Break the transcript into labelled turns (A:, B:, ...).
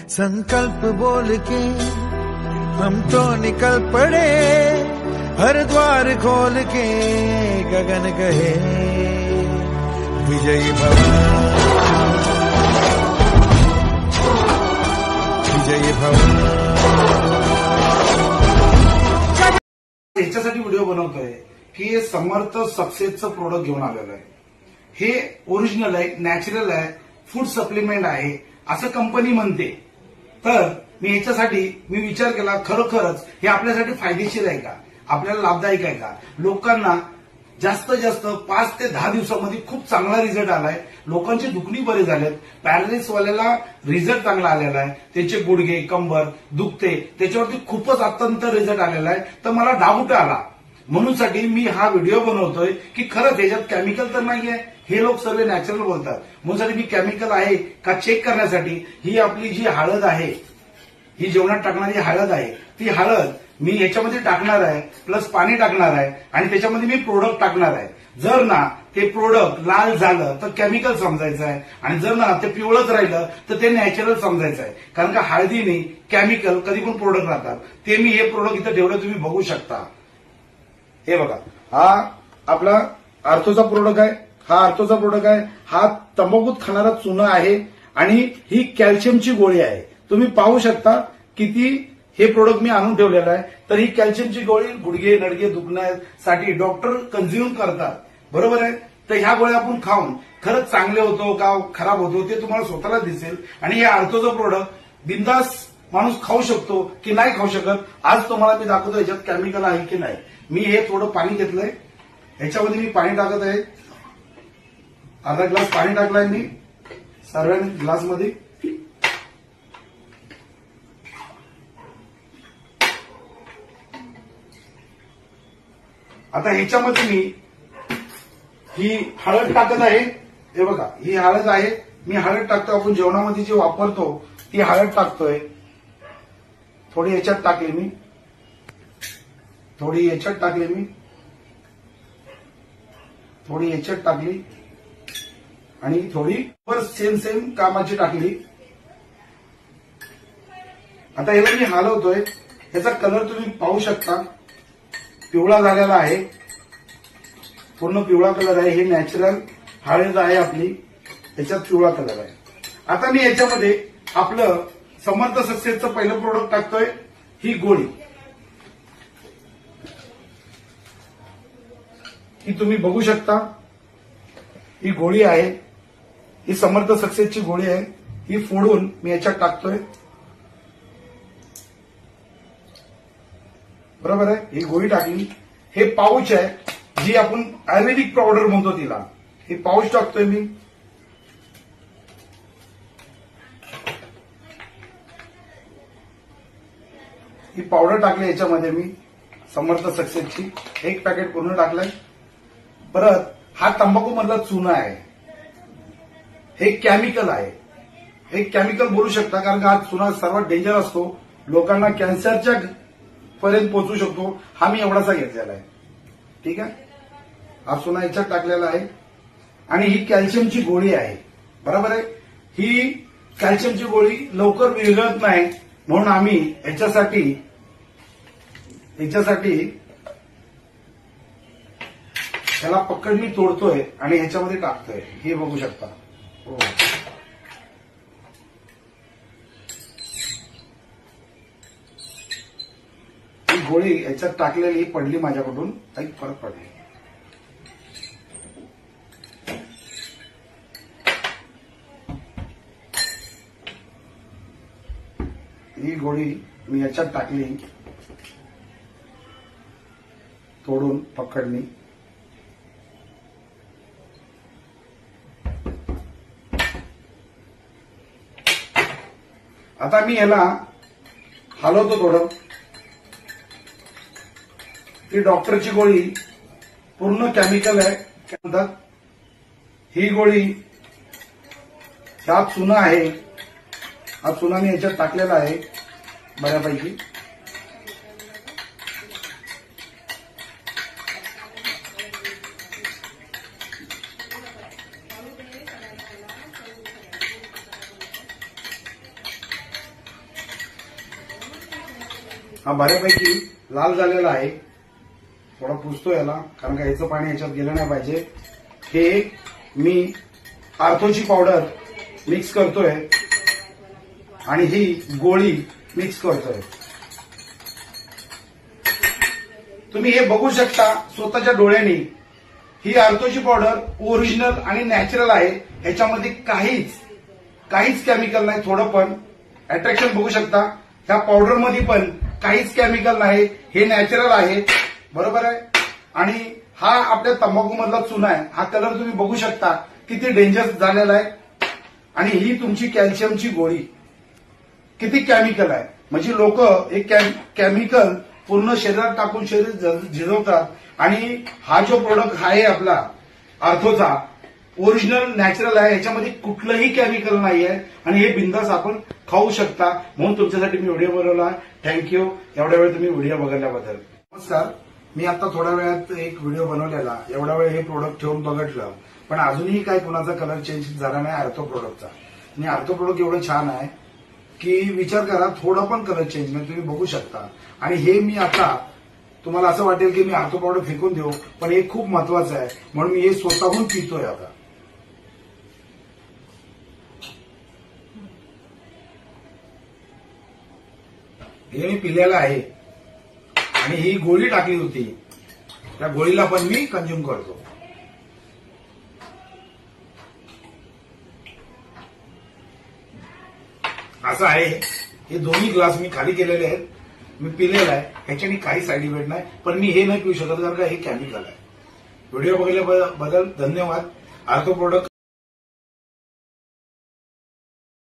A: संकल्प बोल के हम तो निकल पड़े, हर द्वार खोल के गगन कहे विजयी भव, विजयी भव।
B: याच्यासाठी व्हिडिओ बनवतोय की हे समर्थ सक्सेसचं प्रोडक्ट घेऊन आलेलं आहे। हे ओरिजिनल आहे, नॅचरल आहे, फूड सप्लिमेंट आहे असं कंपनी म्हणते। तर मी याच्यासाठी विचार केला, खरोखरच हे आपल्यासाठी फायदेशीर आहे का, आपल्याला लाभदायक आहे का। लोकांना जास्तीत जास्त 5 ते 10 दिवसामध्ये खूप चांगला रिझल्ट आलाय। लोकांची दुखणी बरी झालेत, पॅरालिसिस वाल्याला रिझल्ट चांगला आलेला आहे, त्याचे गुडघे कंबर दुखते त्याच्यावरती खूपच अत्यंत रिझल्ट आलेला आहे। तर मला डाऊट आला, म्हणूनसाठी मी हा व्हिडिओ बनवतोय की खरंच याच्यात केमिकल तर नाहीये। हे लोक सर्व नॅचरल बोलतात, म्हणूनसाठी मी केमिकल आहे का चेक करण्यासाठी ही आपली जी हळद आहे, ही जेवणात टाकणारी हळद आहे, ती हळद मी याच्यामध्ये टाकणार आहे, प्लस पाणी टाकणार आहे आणि त्याच्यामध्ये मी प्रोडक्ट टाकणार आहे। जर ना ते प्रोडक्ट लाल झालं तर केमिकल समजायचं आहे, आणि जर ना ते पिवळच राहिलं तर ते नॅचरल समजायचं आहे। कारण का हळदीने केमिकल कधी पण प्रोडक्ट राहतात। ते मी हे प्रोडक्ट इथं ठेवलं, तुम्ही बघू शकता। हे बघा, हा आपला आर्थोचा प्रोडक्ट आहे, हा आर्थोचा प्रोडक्ट आहे, हा तंबाखूत खाणारा चुना आहे आणि ही कॅल्शियमची गोळी आहे। तुम्ही पाहू शकता किती हे प्रोडक्ट मी आणून ठेवलेलं आहे। तर ही कॅल्शियमची गोळी गुडघे नडगे दुखण्यासाठी डॉक्टर कंझ्युम करतात, बरोबर आहे। तर ह्या गोळ्या आपण खाऊन खरंच चांगले होतो का खराब होतो ते तुम्हाला स्वतःला दिसेल। आणि हे आर्थोचं प्रोडक्ट बिंदास माणूस खाऊ शकतो की नाही खाऊ शकत, आज तुम्हाला मी दाखवतो याच्यात केमिकल आहे की नाही। मी हे थोडं पाणी घेतलंय, ह्याच्यामध्ये मी पाणी टाकत आहे, अर्धा ग्लास पाणी टाकलंय मी सर्व ग्लासमध्ये। आता ह्याच्यामध्ये मी ही हळद टाकत आहे। हे बघा, ही हळद आहे, मी हळद टाकतो, आपण जेवणामध्ये जे वापरतो ती हळद टाकतोय। थोडी याच्यात टाकली मी, थोडी याच्यात टाकली मी, थोडी याच्यात टाकली आणि थोडी सेम कामाची टाकली। आता याला मी हलवतोय, याचा कलर तुम्ही पाहू शकता, पिवळा झालेला आहे, पूर्ण पिवळा कलर आहे। हे नॅचरल हळद आहे आपली, याच्यात पिवळा कलर आहे। आता मी याच्यामध्ये आपलं समर्थ सक्सेसचं पहिलं प्रोडक्ट टाकतोय, ही गोळी। ही तुम्ही बघू शकता, ही गोळी आहे, ही समर्थ सक्सेसची गोळी आहे। ही फोडून मी याच्यात टाकतोय, बरोबर आहे। ही गोळी टाकली। हे पाऊच आहे, जी आपण आयुर्वेदिक पावडर म्हणतो तिला, हे पाऊच टाकतोय मी। ही पावडर टाकली याच्यामध्ये मी समर्थ सक्सेसची, एक पॅकेट पूर्ण टाकलंय। परत हा तंबाखू मधला चुना आहे, हे केमिकल आहे, हे केमिकल बोलू शकता कारण का हा चुना सर्वात डेंजर असतो, लोकांना कॅन्सरच्या पर्यंत पोहोचू शकतो। हा मी एवढासा घेतलेला आहे, ठीक आहे। हा चुना याच्यात टाकलेला आहे आणि ही कॅल्शियमची गोळी आहे, बरोबर आहे। ही कॅल्शियमची गोळी लवकर विरघळत नाही, म्हणून आम्ही याच्यासाठी त्याला पकड मी तोडतोय आणि ह्याच्यामध्ये टाकतोय, हे बघू शकता। हो, ही गोळी याच्यात टाकलेली पडली माझ्याकडून, काही फरक पडला। ही गोळी मी याच्यात टाकली, तोडून पकडली। आता मी याला हलवतो थोडं। ही डॉक्टरची गोळी पूर्ण केमिकल आहे, काय म्हणतात, ही गोळी, हा चुना आहे, हा चुना मी याच्यात टाकलेला आहे बऱ्यापैकी। हा बऱ्यापैकी लाल झालेला आहे. थोडा पुसतो याला, कारण का याचं पाणी याच्यात गेलं नाही पाहिजे. हे मी आर्थोची पावडर मिक्स करतोय आणि ही गोळी मिक्स करतोय. तुम्ही हे बघू शकता स्वतःच्या डोळ्यांनी. ही आर्थोची पावडर ओरिजिनल आणि नॅचरल आहे. ह्याच्यामध्ये काहीच केमिकल नाही. थोडं पण अट्रॅक्शन बघू शकता. ह्या पावडर मध्ये पण काहीच केमिकल नाही. हे नॅचरल आहे, बरोबर आहे. आणि हा आपल्या तंबाखू मधला चुना आहे. हा कलर तुम्ही बघू शकता किती डेंजर झालेला आहे. आणि ही तुमची कॅल्शियमची गोळी. किती केमिकल आहे, म्हणजे लोक हे केमिकल पूर्ण शरीरात टाकून शरीर झिजवतात. आणि हा जो प्रोडक्ट आहे आपला आर्थोचा, ओरिजिनल नॅचरल आहे. याच्यामध्ये कुठलंही केमिकल नाही आहे आणि हे बिंदास आपण खाऊ शकता. म्हणून तुमच्यासाठी मी व्हिडिओ बनवला. थँक्यू एवढ्या वेळ तुम्ही व्हिडिओ बघितल्याबद्दल. नमस्कार. मी आता थोड्या वेळात एक व्हिडिओ बनवलेला. एवढा वेळ हे प्रोडक्ट ठेवून बघितलं, पण अजूनही काय कोणाचा कलर चेंज झाला नाही आर्थो प्रोडक्टचा. आणि आर्थो प्रोडक्ट एवढं छान आहे की विचार करा, थोडा पण कलर चेंज नाही. तुम्ही बघू शकता. आणि हे मी आता तुम्हाला असं वाटेल की मी आर्थो पावडर फेकून देऊ, पण हे खूप महत्वाचं आहे म्हणून मी हे स्वतःहून पितोय आता. हे मी पिलेलं आहे आणि ही गोळी टाकली होती. त्या गोळीला पण मी कंझ्युम करतो. असं आहे. हे दोन्ही ग्लास मी खाली केलेले आहेत. मी पिलेला आहे. ह्याच्याने काही साईड इफेक्ट नाही, पण मी हे नाही पिऊ शकत कारण का हे केमिकल आहे. व्हिडिओ बघितल्याबद्दल धन्यवाद. Ortho product